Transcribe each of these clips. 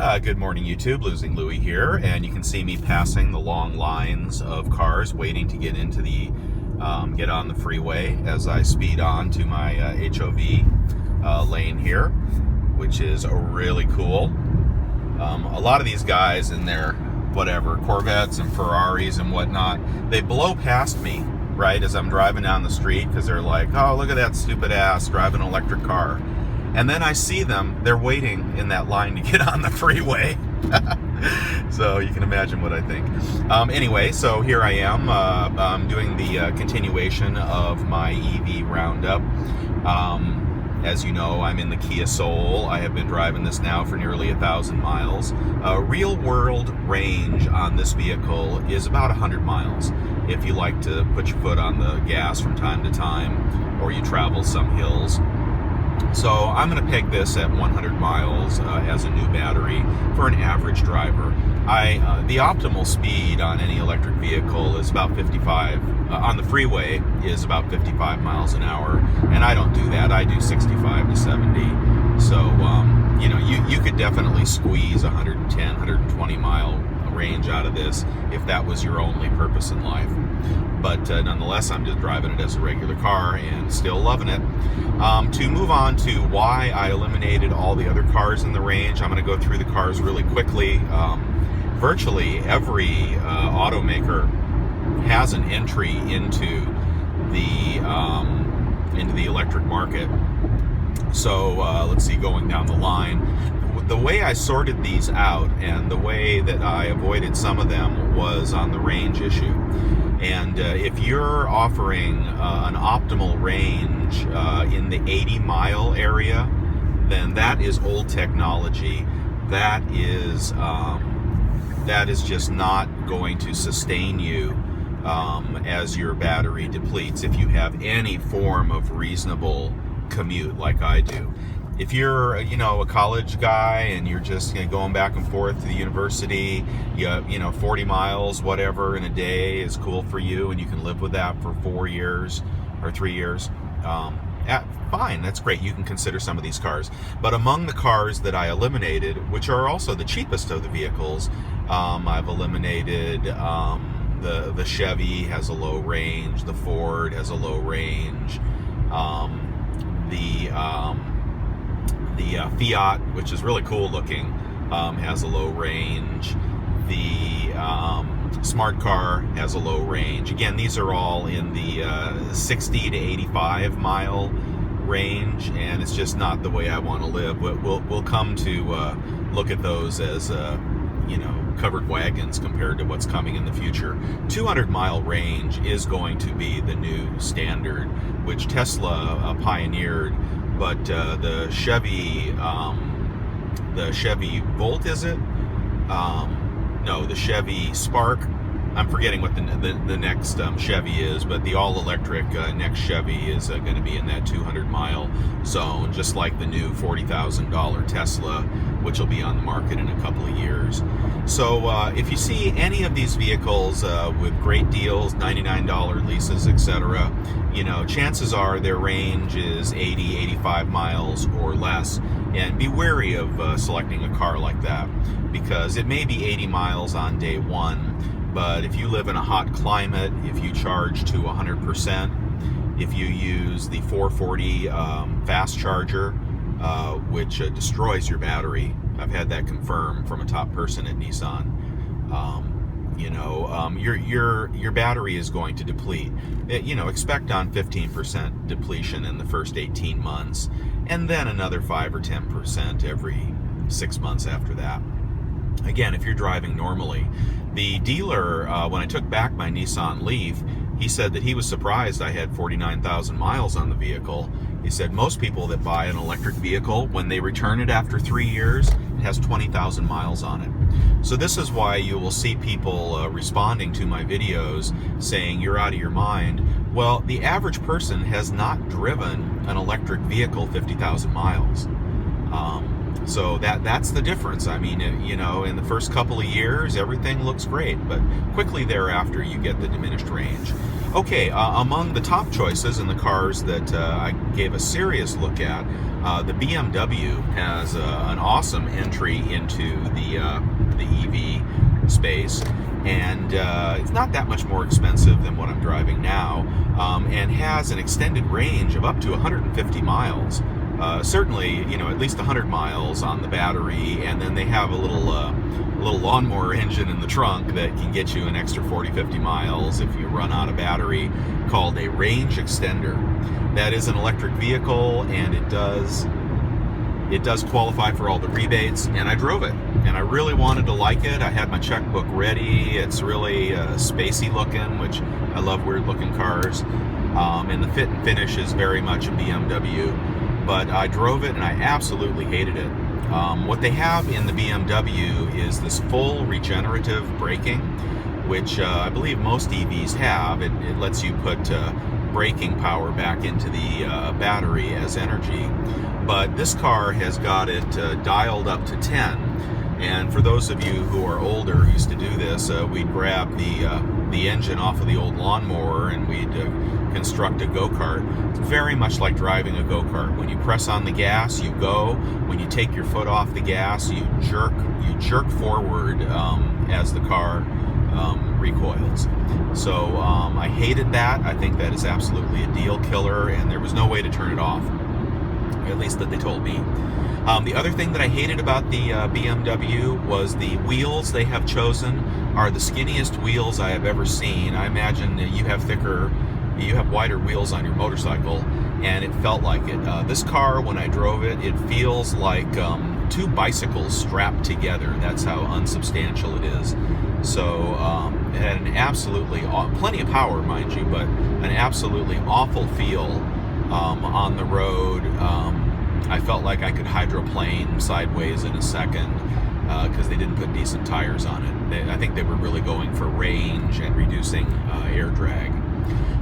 Good morning, YouTube. Losing Louie here, and you can see me passing the long lines of cars waiting to get into the get on the freeway as I speed on to my HOV lane here, which is really cool. A lot of these guys in their whatever Corvettes and Ferraris and whatnot, they blow past me right as I'm driving down the street because they're like, "Oh, look at that stupid ass driving an electric car." And then I see them, they're waiting in that line to get on the freeway. So you can imagine what I think. Anyway, so here I am. I'm doing the continuation of my EV roundup. As you know, I'm in the Kia Soul. I have been driving this now for nearly 1,000 miles. Real world range on this vehicle is about 100 miles. If you like to put your foot on the gas from time to time, or you travel some hills. So I'm going to peg this at 100 miles as a new battery for an average driver. The optimal speed on any electric vehicle is about 55, on the freeway is about 55 miles an hour, and I don't do that. I do 65 to 70. So, you know, you could definitely squeeze 110, 120 mile range out of this if that was your only purpose in life. But nonetheless, I'm just driving it as a regular car and still loving it. To move on to why I eliminated all the other cars in the range, I'm going to go through the cars really quickly. Virtually every automaker has an entry into the electric market. So let's see, going down the line. The way I sorted these out and the way that I avoided some of them was on the range issue. And if you're offering an optimal range in the 80-mile area, then that is old technology. That is just not going to sustain you as your battery depletes if you have any form of reasonable commute like I do. If you're, you know, a college guy and you're just going back and forth to the university, you know, 40 miles, whatever, in a day is cool for you, and you can live with that for 4 years or 3 years, fine, that's great. You can consider some of these cars. But among the cars that I eliminated, which are also the cheapest of the vehicles, I've eliminated the Chevy has a low range, the Ford has a low range, the Fiat, which is really cool looking, has a low range. The Smart Car has a low range. Again, these are all in the 60 to 85 mile range, and it's just not the way I want to live. We'll come to look at those as you know, covered wagons compared to what's coming in the future. 200-mile range is going to be the new standard, which Tesla pioneered. But the Chevy Volt, is it? No, the Chevy Spark. I'm forgetting what the next Chevy is, but the all-electric next Chevy is going to be in that 200-mile zone, just like the new $40,000 Tesla, which will be on the market in a couple of years. So if you see any of these vehicles with great deals, $99 leases, etc., you know, chances are their range is 80, 85 miles or less, and be wary of selecting a car like that, because it may be 80 miles on day one, but if you live in a hot climate, if you charge to 100%, if you use the 440 fast charger, which destroys your battery, I've had that confirmed from a top person at Nissan. You know, your battery is going to deplete. You know, expect on 15% depletion in the first 18 months, and then another 5 or 10% every 6 months after that. Again, if you're driving normally. The dealer, when I took back my Nissan Leaf, he said that he was surprised I had 49,000 miles on the vehicle. He said most people that buy an electric vehicle, when they return it after 3 years, it has 20,000 miles on it. So this is why you will see people responding to my videos saying you're out of your mind. Well, the average person has not driven an electric vehicle 50,000 miles. So that's the difference. I mean, you know, in the first couple of years, everything looks great, but quickly thereafter, you get the diminished range. Okay, among the top choices in the cars that I gave a serious look at, the BMW has an awesome entry into the EV space, and it's not that much more expensive than what I'm driving now, and has an extended range of up to 150 miles. Certainly, at least 100 miles on the battery, and then they have a little lawnmower engine in the trunk that can get you an extra 40-50 miles if you run out of battery, called a range extender. That is an electric vehicle, and it does qualify for all the rebates, and I drove it, and I really wanted to like it. I had my checkbook ready. It's really spacey looking, which I love weird looking cars, and the fit and finish is very much a BMW, but I drove it and I absolutely hated it. What they have in the BMW is this full regenerative braking, which I believe most EVs have. It lets you put braking power back into the battery as energy. But this car has got it dialed up to 10. And for those of you who are older who used to do this, we'd grab the engine off of the old lawnmower and we'd construct a go-kart. It's very much like driving a go-kart. When you press on the gas, you go. When you take your foot off the gas, you jerk forward as the car recoils. So I hated that. I think that is absolutely a deal killer, and there was no way to turn it off, at least that they told me. The other thing that I hated about the BMW was the wheels they have chosen are the skinniest wheels I have ever seen. I imagine that you have wider wheels on your motorcycle, and it felt like it. This car, when I drove it, it feels like two bicycles strapped together. That's how unsubstantial it is. So it had an absolutely, plenty of power, mind you, but an absolutely awful feel on the road. I felt like I could hydroplane sideways in a second because they didn't put decent tires on it. I think they were really going for range and reducing air drag.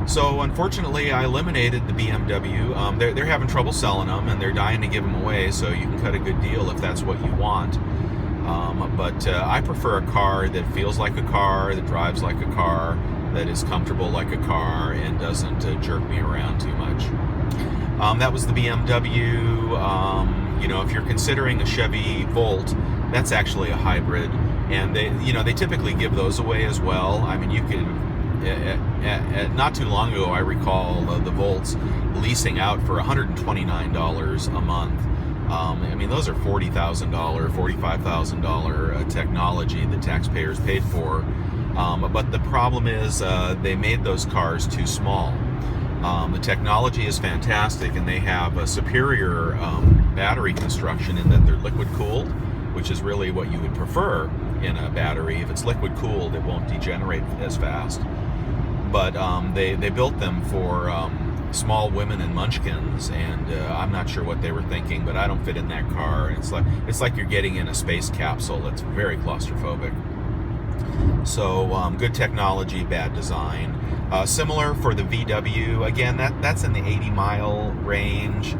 So unfortunately, I eliminated the BMW. They're having trouble selling them, and they're dying to give them away, so you can cut a good deal if that's what you want. But I prefer a car that feels like a car, that drives like a car, that is comfortable like a car, and doesn't jerk me around too much. That was the BMW. If you're considering a Chevy Volt, that's actually a hybrid, and they typically give those away as well. I mean, you could. Not too long ago, I recall the Volts leasing out for $129 a month. I mean, those are $40,000, $45,000 technology that taxpayers paid for. But the problem is they made those cars too small. The technology is fantastic, and they have a superior battery construction in that they're liquid cooled, which is really what you would prefer in a battery. If it's liquid cooled, it won't degenerate as fast. But they built them for small women and munchkins, and I'm not sure what they were thinking, but I don't fit in that car. And it's like you're getting in a space capsule. It's very claustrophobic. So good technology, bad design. Similar for the VW. Again, that's in the 80-mile range.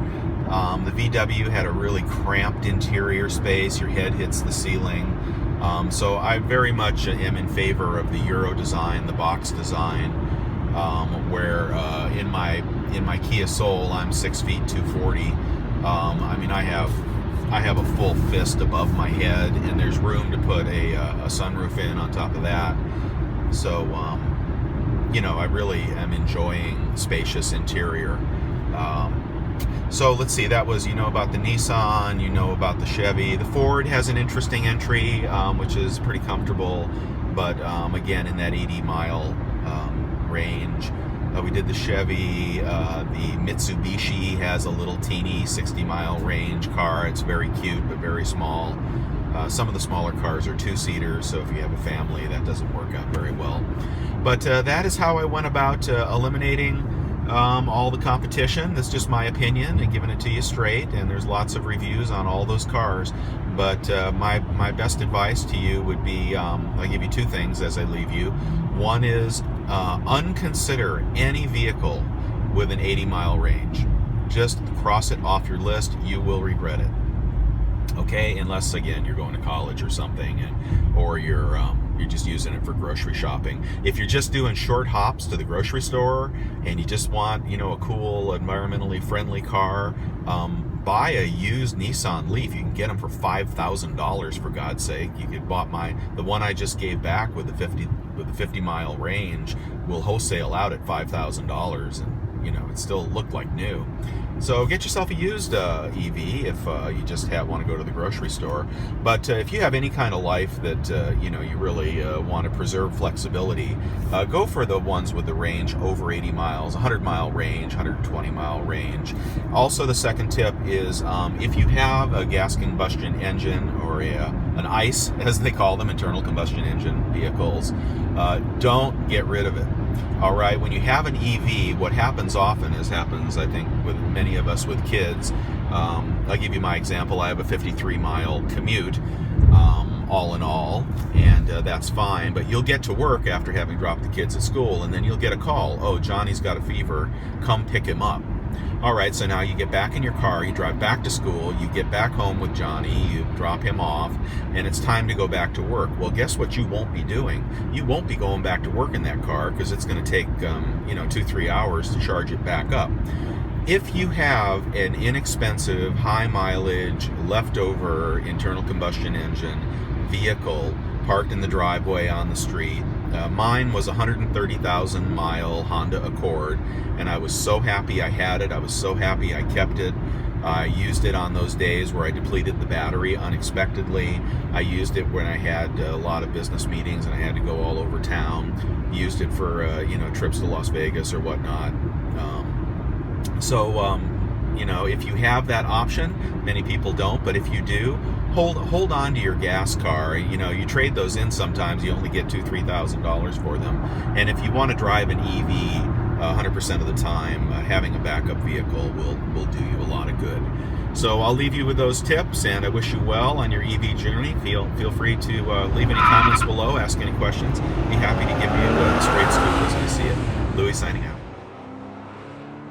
The VW had a really cramped interior space. Your head hits the ceiling. So I very much am in favor of the Euro design, the box design, where in my Kia Soul, I'm 6 feet 240. I mean, I have a full fist above my head, and there's room to put a sunroof in on top of that. So I really am enjoying spacious interior. So let's see, that was, about the Nissan, about the Chevy. The Ford has an interesting entry, which is pretty comfortable, but again, in that 80-mile range. We did the Chevy. The Mitsubishi has a little teeny 60-mile range car. It's very cute, but very small. Some of the smaller cars are two-seaters, so if you have a family, that doesn't work out very well. But that is how I went about eliminating all the competition. That's just my opinion and giving it to you straight, and there's lots of reviews on all those cars. But my best advice to you would be, I'll give you two things as I leave you. One is unconsider any vehicle with an 80-mile range. Just cross it off your list. You will regret it. Okay, unless again you're going to college or something, or you're you're just using it for grocery shopping. If you're just doing short hops to the grocery store and you just want, you know, a cool, environmentally friendly car, buy a used Nissan Leaf. You can get them for $5,000, for God's sake. You could bought the one I just gave back with the 50-mile range will wholesale out at $5,000, and you know, it still looked like new. So get yourself a used EV if you just want to go to the grocery store. But if you have any kind of life that you know, you really want to preserve flexibility, go for the ones with the range over 80 miles, 100-mile range, 120-mile range. Also, the second tip is if you have a gas combustion engine or an ICE, as they call them, internal combustion engine vehicles, don't get rid of it. All right, when you have an EV, what happens often happens, I think, with many of us with kids. I'll give you my example. I have a 53-mile commute, all in all, and that's fine. But you'll get to work after having dropped the kids at school, and then you'll get a call. Oh, Johnny's got a fever. Come pick him up. All right, so now you get back in your car, you drive back to school, you get back home with Johnny, you drop him off, and it's time to go back to work. Well, guess what you won't be doing? You won't be going back to work in that car because it's going to take, you know, 2-3 hours to charge it back up. If you have an inexpensive, high mileage, leftover internal combustion engine vehicle parked in the driveway on the street, mine was a 130,000 mile Honda Accord, and I was so happy I had it. I was so happy I kept it. I used it on those days where I depleted the battery unexpectedly. I used it when I had a lot of business meetings and I had to go all over town. Used it for you know, trips to Las Vegas or whatnot. You know, if you have that option, many people don't, but if you do, hold on to your gas car. You know, you trade those in sometimes, you only get $2,000-$3,000 for them. And if you want to drive an EV 100% of the time, having a backup vehicle will do you a lot of good. So I'll leave you with those tips, and I wish you well on your EV journey. Feel free to leave any comments below, ask any questions. Be happy to give you a straight scoop